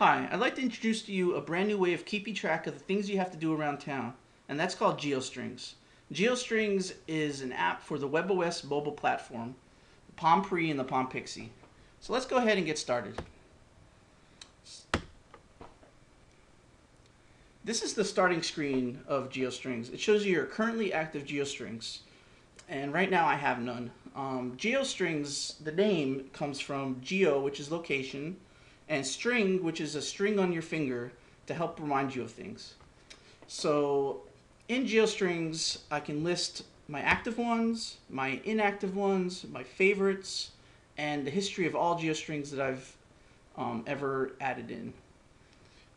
Hi, I'd like to introduce to you a brand new way of keeping track of the things you have to do around town, and that's called GeoStrings. GeoStrings is an app for the WebOS mobile platform, the Palm Pre and the Palm Pixie. So let's go ahead and get started. This is the starting screen of GeoStrings. It shows you your currently active GeoStrings, and right now I have none. GeoStrings, the name comes from geo, which is location, and string, which is a string on your finger to help remind you of things. So in GeoStrings, I can list my active ones, my inactive ones, my favorites, and the history of all GeoStrings that I've ever added in.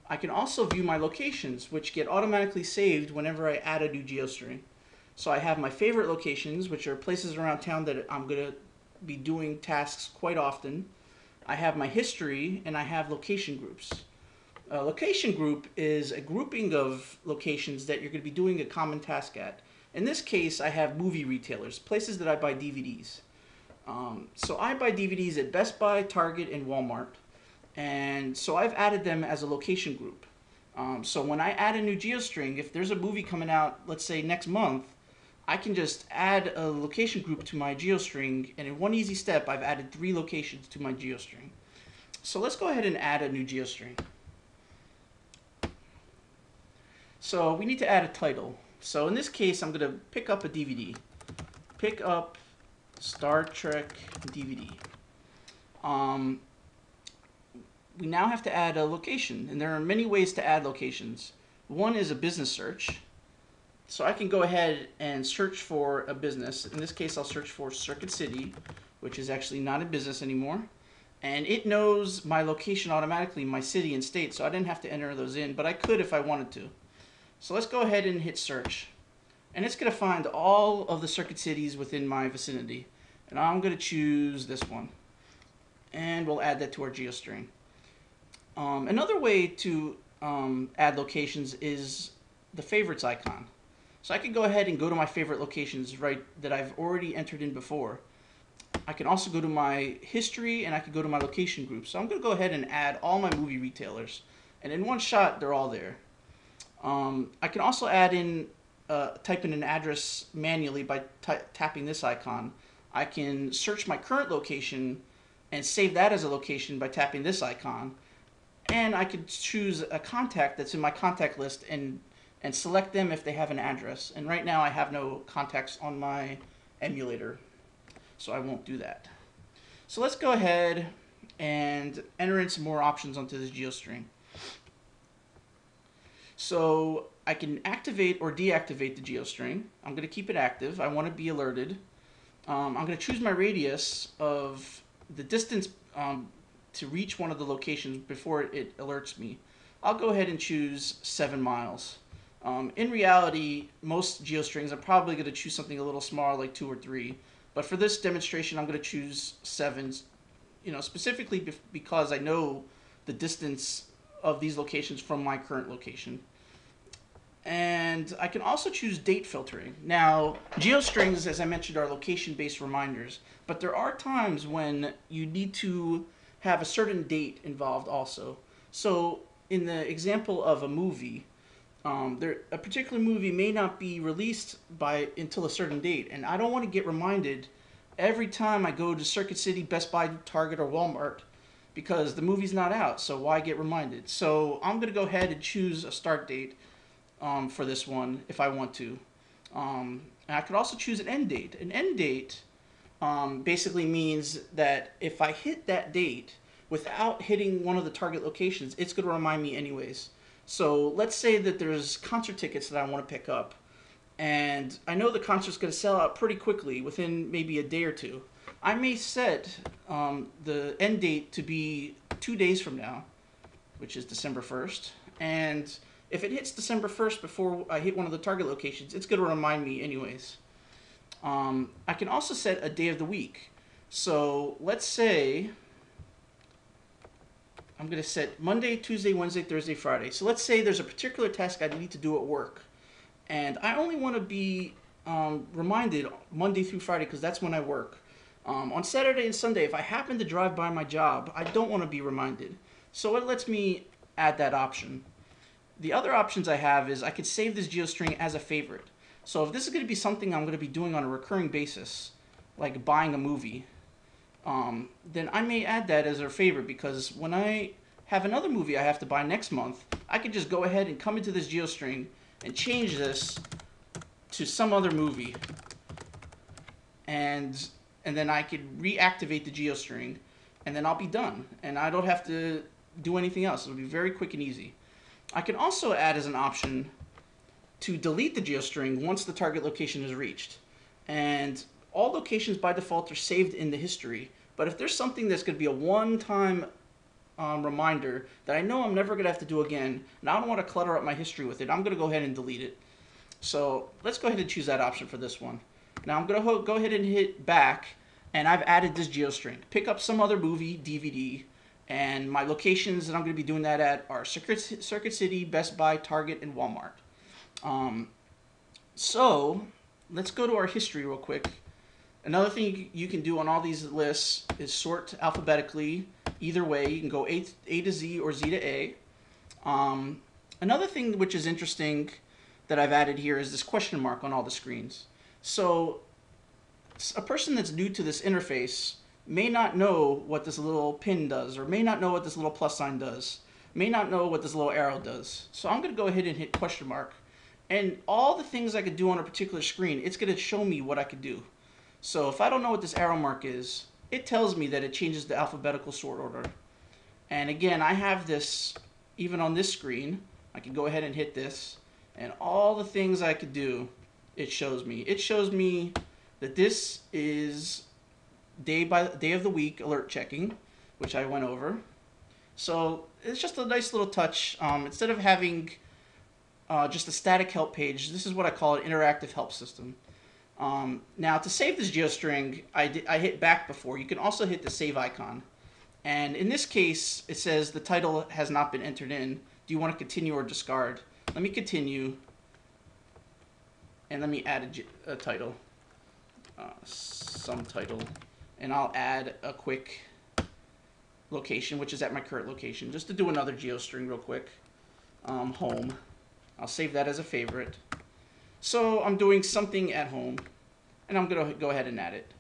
I can also view my locations, which get automatically saved whenever I add a new GeoString. So I have my favorite locations, which are places around town that I'm going to be doing tasks quite often. I have my history, and I have location groups. A location group is a grouping of locations that you're going to be doing a common task at. In this case, I have movie retailers, places that I buy DVDs. So I buy DVDs at Best Buy, Target, and Walmart. And so I've added them as a location group. So when I add a new GeoString, if there's a movie coming out, let's say next month, I can just add a location group to my GeoString, and in one easy step, I've added 3 locations to my GeoString. So let's go ahead and add a new GeoString. So we need to add a title. So in this case, I'm going to pick up a DVD. Pick up Star Trek DVD. We now have to add a location, and there are many ways to add locations. One is a business search. So I can go ahead and search for a business. In this case, I'll search for Circuit City, which is actually not a business anymore. And it knows my location automatically, my city and state, so I didn't have to enter those in, but I could if I wanted to. So let's go ahead and hit search. And it's going to find all of the Circuit Cities within my vicinity. And I'm going to choose this one. And we'll add that to our GeoString. Another way to add locations is the favorites icon. So I can go ahead and go to my favorite locations that I've already entered in before. I can also go to my history, and I can go to my location group. So I'm going to go ahead and add all my movie retailers. And in one shot, they're all there. I can also add in, type in an address manually by tapping this icon. I can search my current location and save that as a location by tapping this icon. And I could choose a contact that's in my contact list and select them if they have an address. And right now I have no contacts on my emulator, so I won't do that. So let's go ahead and enter in some more options onto this GeoString. So I can activate or deactivate the GeoString. I'm going to keep it active. I want to be alerted. I'm going to choose my radius of the distance to reach one of the locations before it alerts me. I'll go ahead and choose 7 miles. In reality, most GeoStrings, I'm probably going to choose something a little smaller, like 2 or 3. But for this demonstration, I'm going to choose 7, specifically because I know the distance of these locations from my current location. And I can also choose date filtering. Now, GeoStrings, as I mentioned, are location-based reminders. But there are times when you need to have a certain date involved also. So in the example of a movie, a particular movie may not be released until a certain date, and I don't want to get reminded every time I go to Circuit City, Best Buy, Target, or Walmart because the movie's not out, so why get reminded? So I'm going to go ahead and choose a start date for this one if I want to. And I could also choose an end date. An end date basically means that if I hit that date without hitting one of the target locations, it's going to remind me anyways. So let's say that there's concert tickets that I want to pick up, and I know the concert's going to sell out pretty quickly within maybe a day or two. I may set the end date to be 2 days from now, which is December 1st, and if it hits December 1st before I hit one of the target locations, it's going to remind me anyways. I can also set a day of the week. So let's say I'm going to set Monday, Tuesday, Wednesday, Thursday, Friday. So let's say there's a particular task I need to do at work, and I only want to be reminded Monday through Friday because that's when I work. On Saturday and Sunday, if I happen to drive by my job, I don't want to be reminded. So it lets me add that option. The other options I have is I could save this GeoString as a favorite. So if this is going to be something I'm going to be doing on a recurring basis, like buying a movie, then I may add that as a favorite, because when I have another movie I have to buy next month, I could just go ahead and come into this GeoString and change this to some other movie, and then I could reactivate the GeoString, and then I'll be done, and I don't have to do anything else. It'll be very quick and easy. I can also add as an option to delete the GeoString once the target location is reached. And all locations by default are saved in the history. But if there's something that's going to be a one-time reminder that I know I'm never going to have to do again, and I don't want to clutter up my history with it, I'm going to go ahead and delete it. So let's go ahead and choose that option for this one. Now I'm going to go ahead and hit back, and I've added this GeoString. Pick up some other movie, DVD, and my locations that I'm going to be doing that at are Circuit City, Best Buy, Target, and Walmart. So let's go to our history real quick. Another thing you can do on all these lists is sort alphabetically. Either way, you can go A to Z or Z to A. Another thing which is interesting that I've added here is this question mark on all the screens. So a person that's new to this interface may not know what this little pin does, or may not know what this little plus sign does, may not know what this little arrow does. So I'm going to go ahead and hit question mark. And all the things I could do on a particular screen, it's going to show me what I could do. So if I don't know what this arrow mark is, it tells me that it changes the alphabetical sort order. And again, I have this even on this screen. I can go ahead and hit this, and all the things I could do, it shows me. It shows me that this is day of the week alert checking, which I went over. So it's just a nice little touch. Instead of having just a static help page, this is what I call an interactive help system. Now to save this GeoString, I hit back before. You can also hit the save icon. And in this case, it says the title has not been entered in. Do you want to continue or discard? Let me continue. And let me add a title. Some title. And I'll add a quick location, which is at my current location, just to do another GeoString real quick. Home. I'll save that as a favorite. So I'm doing something at home, and I'm going to go ahead and add it.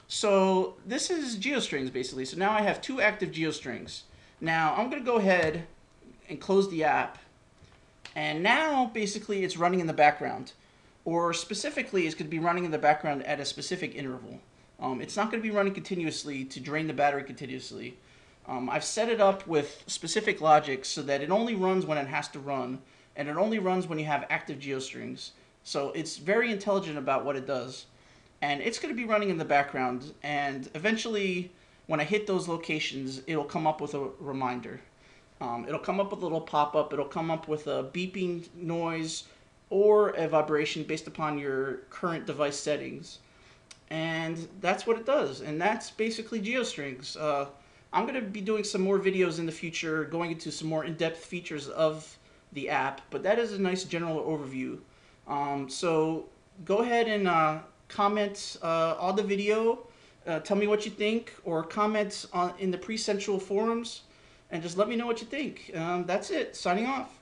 So this is GeoStrings basically. So now I have 2 active GeoStrings. Now I'm going to go ahead and close the app, and now basically it's running in the background, or specifically it's going to be running in the background at a specific interval. It's not going to be running continuously to drain the battery continuously. I've set it up with specific logic so that it only runs when it has to run, and it only runs when you have active GeoStrings. So it's very intelligent about what it does. And it's going to be running in the background, and eventually when I hit those locations, it'll come up with a reminder. It'll come up with a little pop-up, it'll come up with a beeping noise or a vibration based upon your current device settings. And that's what it does, and that's basically GeoStrings. I'm going to be doing some more videos in the future, going into some more in-depth features of the app, but that is a nice general overview. So go ahead and comment on the video, tell me what you think, or comment in the Pre-Central forums, and just let me know what you think. That's it. Signing off.